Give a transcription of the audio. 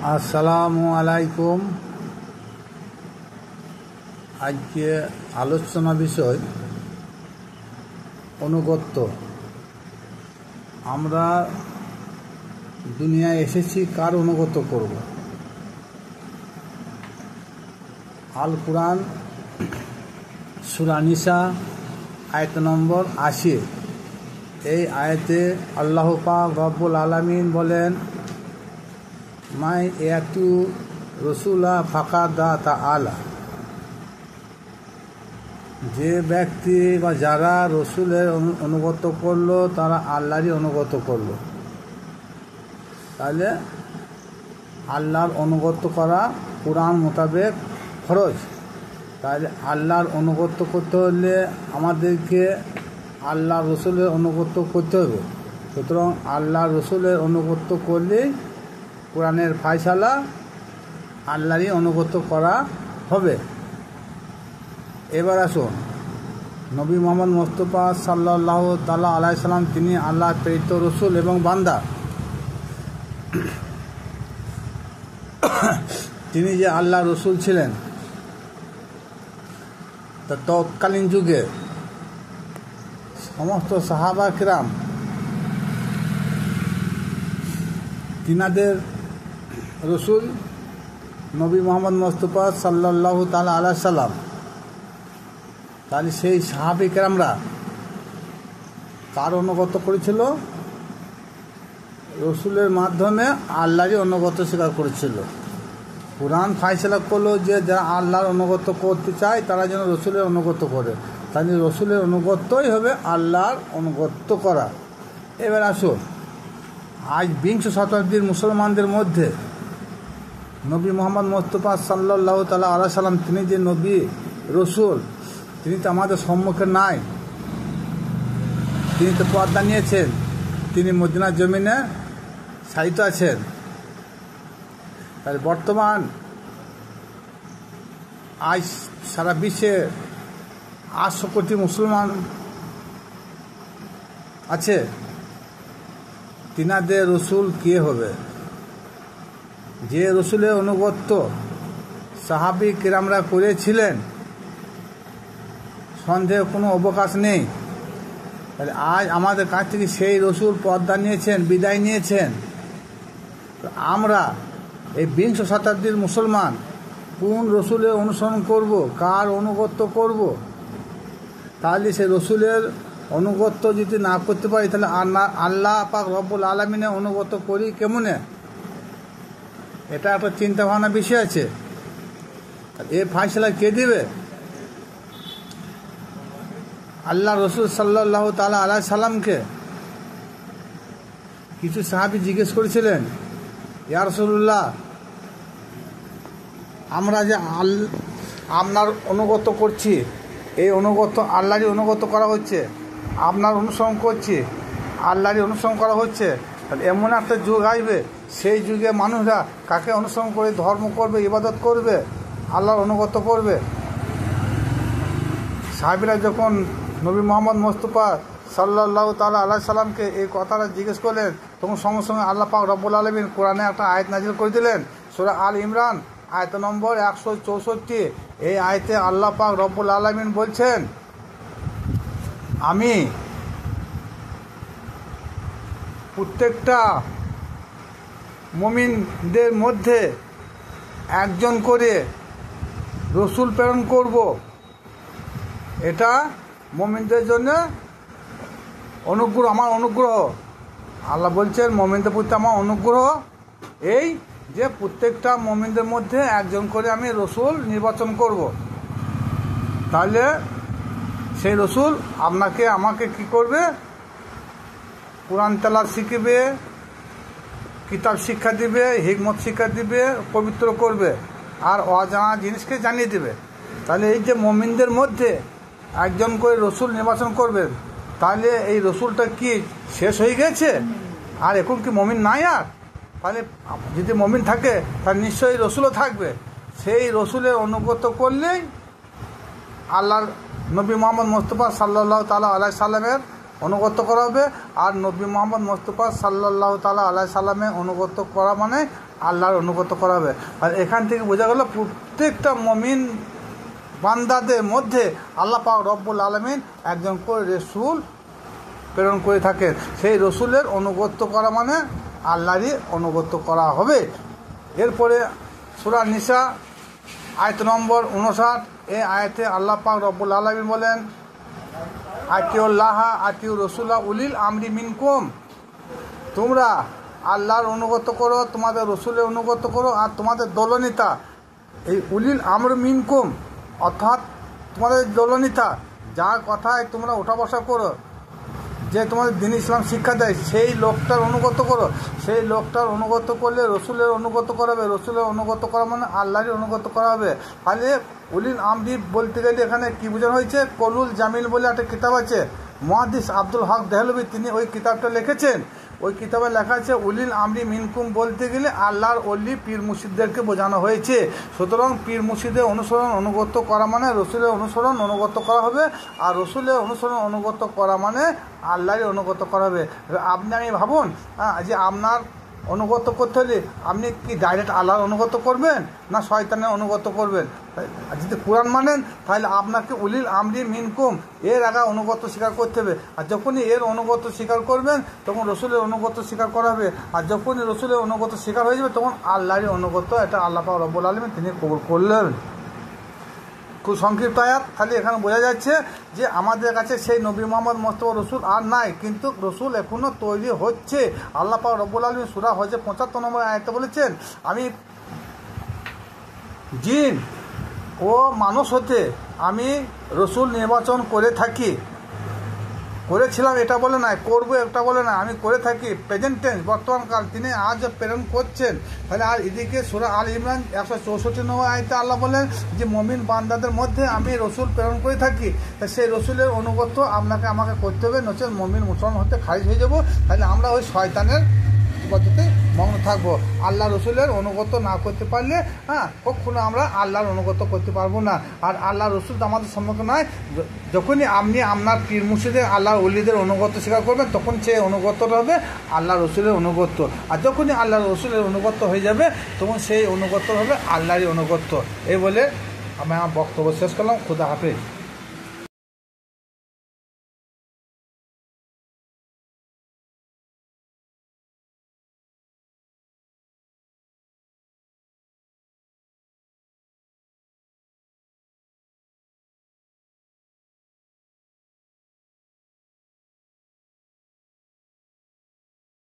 আসসালামু আলাইকুম। আজকে আলোচনা বিষয় অনুগত্য। আমরা দুনিয়ায় এসেছি কার অনুগত্য করব? আল কুরআন সূরা নিসা আয়াত নম্বর ৮০। এই আয়াতে আল্লাহ পাক রব্বুল আলামিন বলেন, মাই ইয়াতু রসুলা ফাকাদা তাআলা, যে ব্যক্তি বা যারা রসুলের অনুগত করলো তারা আল্লাহরই অনুগত করলো। তাহলে আল্লাহর অনুগত করা কুরআন মোতাবেক ফরজ। তাহলে আল্লাহর অনুগত করতে হলে আমাদেরকে আল্লাহ রসুলের অনুগত করতে হবে। সুতরাং আল্লাহ রসুলের অনুগত করলেই কোরআনের ফায়সালা আল্লাহরই অনুগত করা হবে। এবার আসুন, নবী মোহাম্মদ মুস্তাফা সাল্লাল্লাহু তাআলা আলাইহি সাল্লাম, তিনি আল্লাহর প্রেরিত রসুল এবং বান্দা। তিনি যে আল্লাহ রসুল ছিলেন, তা তৎকালীন যুগে সমস্ত সাহাবা কিরাম তিনাদের রসুল নবী মোহাম্মদ মুস্তাফা সাল্লাল্লাহু তাআলা আলাইহি সাল্লাম। তাহলে সেই সাহাবী কেরামরা কার অনুগত করেছিল? রসুলের মাধ্যমে আল্লাহরই অনুগত স্বীকার করেছিল। কুরআন ফায়সালা করলো যে যারা আল্লাহর অনুগত করতে চায় তারা যেন রসুলের অনুগত করে। তাহলে রসুলের অনুগতই হবে আল্লাহর অনুগত করা। এবার আসুন, আজ বিংশ শতাব্দীর মুসলমানদের মধ্যে নবী মোহাম্মদ মুস্তাফা সাল্লাল্লাহু তাআলা আলাইহি সাল্লাম, তিনি যে নবী রসুল, তিনি তো আমাদের সম্মুখে নাই। তিনি তো পর্দা নিয়েছেন, তিনি মদিনার জমিনে শায়িত আছেন। তাই বর্তমান আজ সারা বিশ্বে ৮০০ কোটি মুসলমান আছে। তিনাদের রসুল কে হবে? যে রসুলের অনুগত্য সাহাবী কিরামরা করেছিলেন, সন্দেহের কোনো অবকাশ নেই। তাহলে আজ আমাদের কাছ থেকে সেই রসুল পর্দা নিয়েছেন, বিদায় নিয়েছেন। আমরা এই বিংশ শতাব্দীর মুসলমান কোন রসুলের অনুসরণ করব, কার অনুগত্য করব? তাহলে সেই রসুলের অনুগত্য যদি না করতে পারি, তাহলে আল্লাহ পাক রব্বুল আলামিনের অনুগত করি কেমনে? এটা একটা চিন্তা ভাবনা বিষয় আছে। এ ফায়সালা কে দিবে? আল্লাহ রসুল সাল্লাল্লাহু তাআলা আলাইহি সাল্লামকে কিছু সাহাবী জিজ্ঞেস করেছিলেন, ইয়া রাসূলুল্লাহ, আমরা যে আপনার অনুগত করছি, এই অনুগত আল্লাহরই অনুগত করা হচ্ছে, আপনার অনুসরণ করছি, আল্লাহরই অনুসরণ করা হচ্ছে। তাহলে এমন একটা যুগ আসবে, সেই যুগে মানুষরা কাকে অনুসরণ করে ধর্ম করবে, ইবাদত করবে, আল্লাহর অনুগত করবে? সাহাবীরা যখন নবী মোহাম্মদ মুস্তাফা সাল্লাল্লাহু তাআলা আলাইহি সাল্লামকে এই কথাটা জিজ্ঞেস করলেন, তখন সঙ্গে সঙ্গে আল্লাহ পাক রব্বুল আলামিন কোরআনে একটা আয়াত নাজিল করে দিলেন, সূরা আল ইমরান আয়াত নম্বর ১৬৪। এই আয়াতে আল্লাহ পাক রব্বুল আলামিন বলছেন, আমি প্রত্যেকটা মুমিনদের মধ্যে একজন করে রসুল প্রেরণ করব। এটা মুমিনদের জন্য অনুগ্রহ, আমার অনুগ্রহ। আল্লাহ বলছেন মুমিনদের প্রতি আমার অনুগ্রহ এই যে প্রত্যেকটা মুমিনদের মধ্যে একজন করে আমি রসুল নির্বাচন করব। তাহলে সেই রসুল আপনাকে আমাকে কি করবে? কোরআন তেলাওয়াত শিখিবে, কিতাব শিক্ষা দিবে, হিকমত শিক্ষা দিবে, পবিত্র করবে, আর অজানা জিনিসকে জানিয়ে দেবে। তাহলে এই যে মুমিনদের মধ্যে একজন করে রসুল নির্বাচন করবেন, তাহলে এই রসুলটা কি শেষ হয়ে গেছে? আর এখন কি মুমিন নাই? আর তাহলে যদি মুমিন থাকে তাহলে নিশ্চয়ই রসুলও থাকবে। সেই রসুলের অনুগত করলেই আল্লাহর নবী মোহাম্মদ মুস্তাফা সাল্লাল্লাহু তাআলা আলাইহি সাল্লামের অনুগত করা হবে। আর নবী মোহাম্মদ মুস্তাফা সাল্লাল্লাহু তাআলা আলাইহি সাল্লামের অনুগত করা মানে আল্লাহর অনুগত করা হবে। আর এখান থেকে বোঝা গেল প্রত্যেকটা মুমিন বান্দাদের মধ্যে আল্লাহ পাক রব্বুল আলামিন একজন করে রসুল প্রেরণ করে থাকেন। সেই রসুলের অনুগত করা মানে আল্লাহরই অনুগত করা হবে। এরপরে সূরা নিসা আয়াত নম্বর 59, এই আয়াতে আল্লাহ পাক রব্বুল আলামিন বলেন, আতিউল্লাহ আতিউ রসুলা উলিল আমরি মিনকুম, তোমরা আল্লাহর অনুগত করো, তোমাদের রসুলের অনুগত করো, আর তোমাদের দলনেতা এই উলিল আমর মিনকুম অর্থাৎ তোমাদের দলনেতা যার কথায় তোমরা ওঠা বসা করো, যে তোমাদের দ্বীন ইসলাম শিক্ষা দেয়, সেই লোকটার অনুগত করো। সেই লোকটার অনুগত করলে রসুলের অনুগত করা হবে। রসুলের অনুগত করা মানে আল্লাহরই অনুগত করা হবে। তাহলে উলিল আমরি বলতে গেলে এখানে কী বোঝানো হয়েছে? কলুল জামিল বলে একটা কিতাব আছে, মুহাদ্দিস আব্দুল হক দেহলভী তিনি ওই কিতাবটা লিখেছেন। ওই কিতাবে লেখা আছে উলিল আমরি মিনকুম বলতে গেলে আল্লাহর অলি পীর মুর্শিদদেরকে বোঝানো হয়েছে। সুতরাং পীর মুর্শিদের অনুসরণ অনুগত করা মানে রসুলের অনুসরণ অনুগত করা হবে। আর রসুলের অনুসরণ অনুগত করা মানে আল্লাহরই অনুগত করা হবে। আপনি আমি ভাবুন যে আপনার অনুগত করতে হলে আপনি কি ডাইরেক্ট আল্লাহর অনুগত করবেন না শয়তানের অনুগত করবেন? যদি কোরআন মানেন তাহলে আপনাকে উলিল আমরি মিনকুম এর আগে অনুগত স্বীকার করতে হবে। আর যখনই এর অনুগত স্বীকার করবেন তখন রসুলের অনুগত স্বীকার করা হবে। আর যখনই রসুলের অনুগত স্বীকার হয়ে যাবে তখন আল্লাহরই অনুগত, এটা আল্লাহ পাক রব্বুল আলামিন তিনি কবুল করলেন। খুব সংক্ষিপ্ত আয়াত, খালি এখানে বোঝা যাচ্ছে যে আমাদের কাছে সেই নবী মোহাম্মদ মুস্তাফা রসুল আর নাই, কিন্তু রসুল এখনও তৈরি হচ্ছে। আল্লাহ পাক রব্বুল আলামিন সূরা হজে 75 নম্বর আয়াতে বলেছেন, আমি জিন ও মানুষ হতে আমি রসুল নির্বাচন করে থাকি। করেছিলাম এটা বলে না, করবো এটা বলে না, আমি করে থাকি প্রেজেন্ট টেন্স বর্তমানকাল, তিনি আজ প্রেরণ করছেন। তাহলে আর এদিকে সূরা আল ইমরান 164 নম্বর আয়াতে আল্লাহ বলেন যে মুমিন বান্দাদের মধ্যে আমি রসুল প্রেরণ করে থাকি। সেই রসুলের অনুগত আপনাকে আমাকে করতে হবে, নচেত মুমিন মুসলমান হতে খারিজ হয়ে যাব। তাহলে আমরা ওই শয়তানের পদ্ধতি মগ্ন থাকবো। আল্লাহ রসুলের অনুগত না করতে পারলে কখনো আমরা আল্লাহর অনুগত করতে পারবো না। আর আল্লাহ রসুল তো আমাদের সম্মুখে নয়। যখনই আপনি আপনার পীর মুর্শিদের আল্লাহর ওলিদের অনুগত স্বীকার করবেন তখন সেই অনুগতটা হবে আল্লাহ রসুলের অনুগত। আর যখনই আল্লাহ রসুলের অনুগত হয়ে যাবে তখন সেই অনুগত হবে আল্লাহরই অনুগত। এই বলে আমি আমার বক্তব্য শেষ করলাম। খুদা হাফেজ।